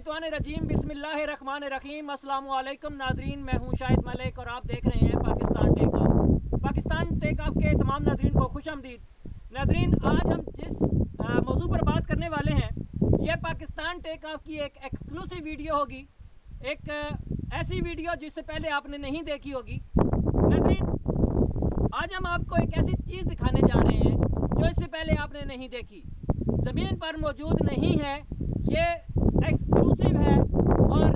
मिनश्शैतानिर्रजीम बिस्मिल्लाहिर्रहमानिर्रहीम। अस्सलाम वालेकुम नादरीन, मैं हूं शाहिद मलिक और आप देख रहे हैं Pakistan take off. Pakistan take off के तमाम नादरीन को खुश आमदीद। नादरीन, आज हम जिस मौजू पर बात करने वाले हैं, यह पाकिस्तान टेक ऑफ की एक एक्सक्लूसिव वीडियो होगी। एक ऐसी वीडियो जिससे पहले आपने नहीं देखी होगी। नादरीन, आज हम आपको एक ऐसी चीज़ दिखाने जा रहे हैं जो इससे पहले आपने नहीं देखी, ज़मीन पर मौजूद नहीं है। ये एक्सक्लूसिव है और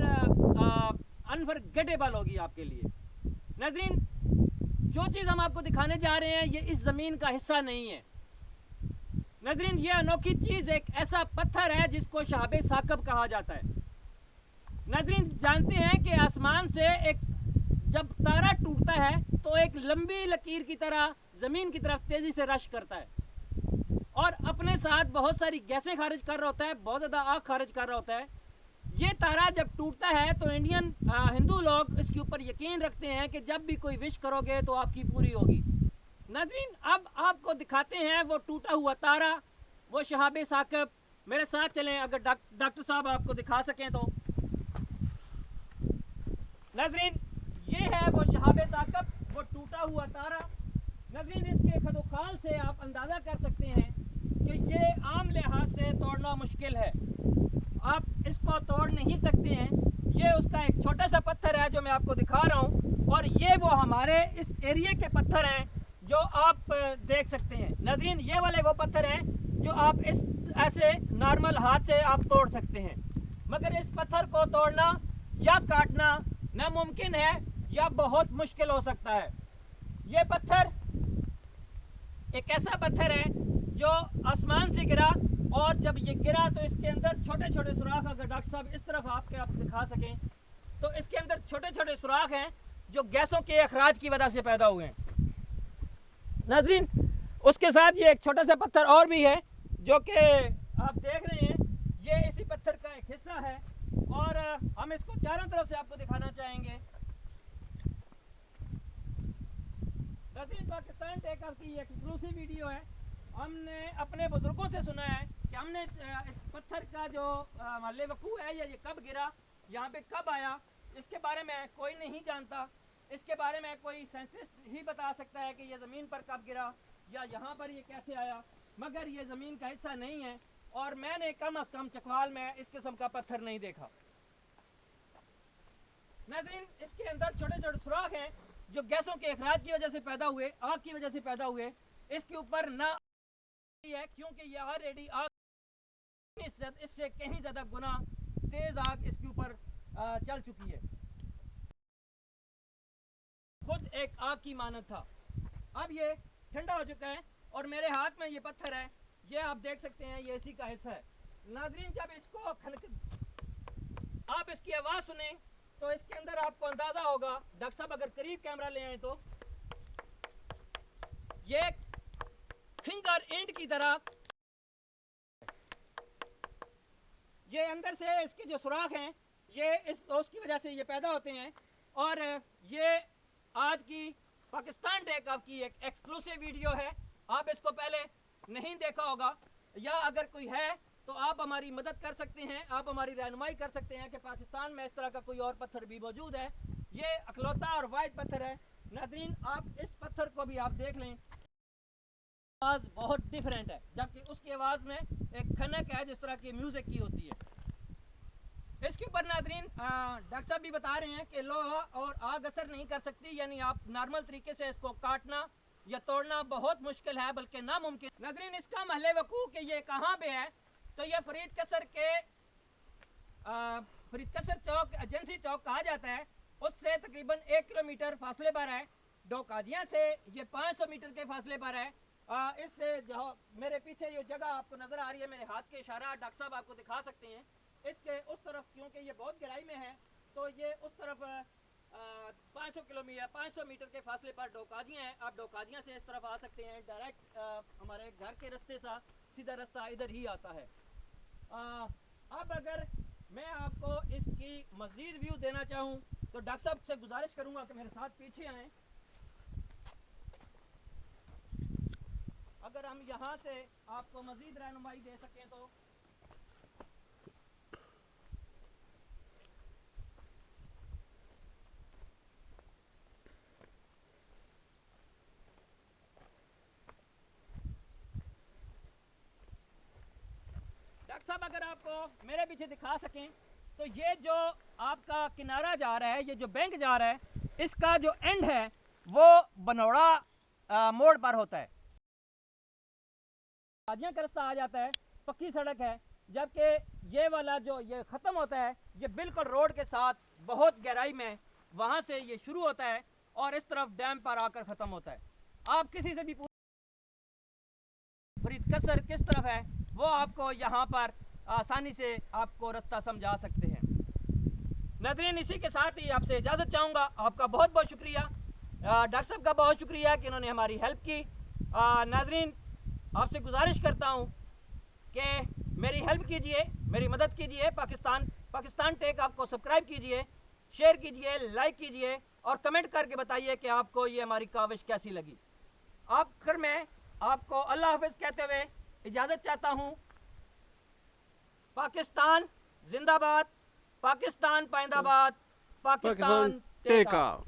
अनफॉरगेटेबल होगी आपके लिए। नाज़रीन, जो चीज़ हम आपको दिखाने जा रहे हैं ये इस ज़मीन का हिस्सा नहीं है। नाज़रीन, ये अनोखी चीज़ एक ऐसा पत्थर है जिसको शहाबे साकब कहा जाता है। नाज़रीन, जानते हैं कि आसमान से एक जब तारा टूटता है तो एक लंबी लकीर की तरह ज़मीन की तरफ तेज़ी से रश करता है और अपने साथ बहुत सारी गैसें खारिज कर रहा होता है, बहुत ज़्यादा आग खारिज कर रहा होता है। ये तारा जब टूटता है तो हिंदू लोग इसके ऊपर यकीन रखते हैं कि जब भी कोई विश करोगे तो आपकी पूरी होगी। नाज़रीन, अब आपको दिखाते हैं वो टूटा हुआ तारा, वो शहाबे साकब। मेरे साथ चलें, अगर डॉक्टर साहब आपको दिखा सकें तो। नाज़रीन, ये है वो शहाबे साकब, वो टूटा हुआ तारा। नाज़रीन, इसके खदोखाल से आप अंदाज़ा कर सकते हैं कि ये आम लिहाज से तोड़ना मुश्किल है, आप इसको तोड़ नहीं सकते हैं। ये उसका एक छोटा सा पत्थर है जो मैं आपको दिखा रहा हूँ, और ये वो हमारे इस एरिया के पत्थर हैं जो आप देख सकते हैं। नाज़रीन, ये वाले वो पत्थर हैं जो आप इस ऐसे नॉर्मल हाथ से आप तोड़ सकते हैं, मगर इस पत्थर को तोड़ना या काटना नामुमकिन है या बहुत मुश्किल हो सकता है। ये पत्थर एक ऐसा पत्थर है जो आसमान से गिरा, और जब ये गिरा तो इसके अंदर छोटे छोटे सुराख, अगर डॉक्टर साहब इस तरफ आप दिखा सकें तो इसके अंदर छोटे छोटे सुराख हैं जो गैसों के अखराज की वजह से पैदा हुए हैं। नाज़रीन, उसके साथ ये एक छोटा सा पत्थर और भी है जो कि आप देख रहे हैं, ये इसी पत्थर का एक हिस्सा है, और हम इसको चारों तरफ से आपको दिखाना चाहेंगे। नाज़रीन, पाकिस्तान टेक ऑफ की एक्सक्लूसिव वीडियो है। हमने अपने बुजुर्गों से सुना है कि हमने इस पत्थर का जो महल वकूअ है या ये कब गिरा, यहाँ पे कब आया, इसके बारे में कोई नहीं जानता। इसके बारे में कोई साइंटिस्ट ही बता सकता है कि ये ज़मीन पर कब गिरा या यहाँ पर ये कैसे आया, मगर ये ज़मीन का हिस्सा नहीं है, और मैंने कम अज़ कम चकवाल में इस किस्म का पत्थर नहीं देखा। नाज़रीन, इसके अंदर छोटे छोटे सुराख हैं जो गैसों के अखराज की वजह से पैदा हुए, आग की वजह से पैदा हुए। इसके ऊपर ना है क्योंकि ये ऑलरेडी आग, इससे कहीं ज़्यादा गुना तेज आग इसके ऊपर चल चुकी है, खुद एक आग की मानद था। अब ये ठंडा हो चुका है और मेरे हाथ में ये पत्थर है, ये आप देख सकते हैं, ये इसी का हिस्सा है। नाज़रीन, जब इसको आप इसकी आवाज़ सुने तो इसके अंदर आपको अंदाज़ा होगा। डॉक्टर साहब अगर करीब कैमरा ले आए तो ये फिंगर एंड की तरह, ये अंदर से इसके जो सुराख हैं ये उसकी वजह से ये पैदा होते हैं। और ये आज की पाकिस्तान टेक ऑफ की एक एक्सक्लूसिव वीडियो है। आप इसको पहले नहीं देखा होगा, या अगर कोई है तो आप हमारी मदद कर सकते हैं, आप हमारी रहनुमाई कर सकते हैं कि पाकिस्तान में इस तरह का कोई और पत्थर भी मौजूद है। ये अकलौता और वाहिद पत्थर है। नाज़रीन, आप इस पत्थर को भी आप देख लें, आवाज़ बहुत डिफरेंट है, जबकि उसकी आवाज़ में एक खनक है जिस तरह की म्यूज़िक की होती है। इसके ऊपर नाज़रीन डॉक्टर साहब भी बता रहे हैं कि लोहा और आग असर नहीं कर सकती, यानी आप नॉर्मल तरीके से इसको काटना या तोड़ना बहुत मुश्किल है, बल्कि नामुमकिन। नाज़रीन, इसका महल वकूअ कि ये कहाँ पे है, तो ये फरीद कसर चौक, एजेंसी चौक कहा जाता है, उससे तकरीबन 1 किलोमीटर फासले पर है। डोकाजिया से ये 500 मीटर के फासले पर है। इससे जो मेरे पीछे ये जगह आपको नज़र आ रही है, मेरे हाथ के इशारा डॉक्टर साहब आपको दिखा सकते हैं। इसके उस तरफ, क्योंकि ये बहुत गहराई में है, तो ये उस तरफ 500 मीटर के फासले पर डोकाजिया है। आप डोकाजिया से इस तरफ आ सकते हैं, डायरेक्ट हमारे घर के रास्ते से सीधा रास्ता इधर ही आता है। अब अगर मैं आपको इसकी मज़ीद व्यू देना चाहूँ तो डॉक्टर साहब से गुजारिश करूँगा कि मेरे साथ पीछे आएँ। अगर हम यहाँ से आपको मज़ीद रहनुमाई दे सकें तो। ڈاکٹر صاحب اگر آپ کو میرے پیچھے دکھا سکیں تو یہ جو آپ کا کنارہ جا رہا ہے, یہ جو بینک جا رہا ہے, اس کا جو اینڈ ہے وہ بنوڑا موڑ پر ہوتا ہے. حاجیاں کا رستہ آ جاتا ہے, پکی سڑک ہے, جبکہ یہ والا جو یہ ختم ہوتا ہے یہ بالکل روڈ کے ساتھ بہت گہرائی میں, وہاں سے یہ شروع ہوتا ہے اور اس طرف ڈیم پر آ کر ختم ہوتا ہے. آپ کسی سے بھی فرید قصر کس طرف ہے وہ آپ کو یہاں پر آسانی سے آپ کو رستہ سمجھا سکتے ہیں. ناظرین, اسی کے ساتھ ہی آپ سے اجازت چاہوں گا. آپ کا بہت بہت شکریہ, ڈاکٹر صاحب کا بہت شکریہ کہ انہوں نے ہماری ہیلپ کی. ناظرین, آپ سے گزارش کرتا ہوں کہ میری ہیلپ کیجئے, میری مدد کیجئے. پاکستان ٹیک آپ کو سبسکرائب کیجئے, شیئر کیجئے, لائک کیجئے اور کمنٹ کر کے بتائیے کہ آپ کو یہ ہماری کاوش کیسی لگی. آخر میں آپ کو اللہ حافظ کہتے ہوئے اجازت چاہتا ہوں. پاکستان زندہ باد, پاکستان پائندہ باد, پاکستان ٹیک آف.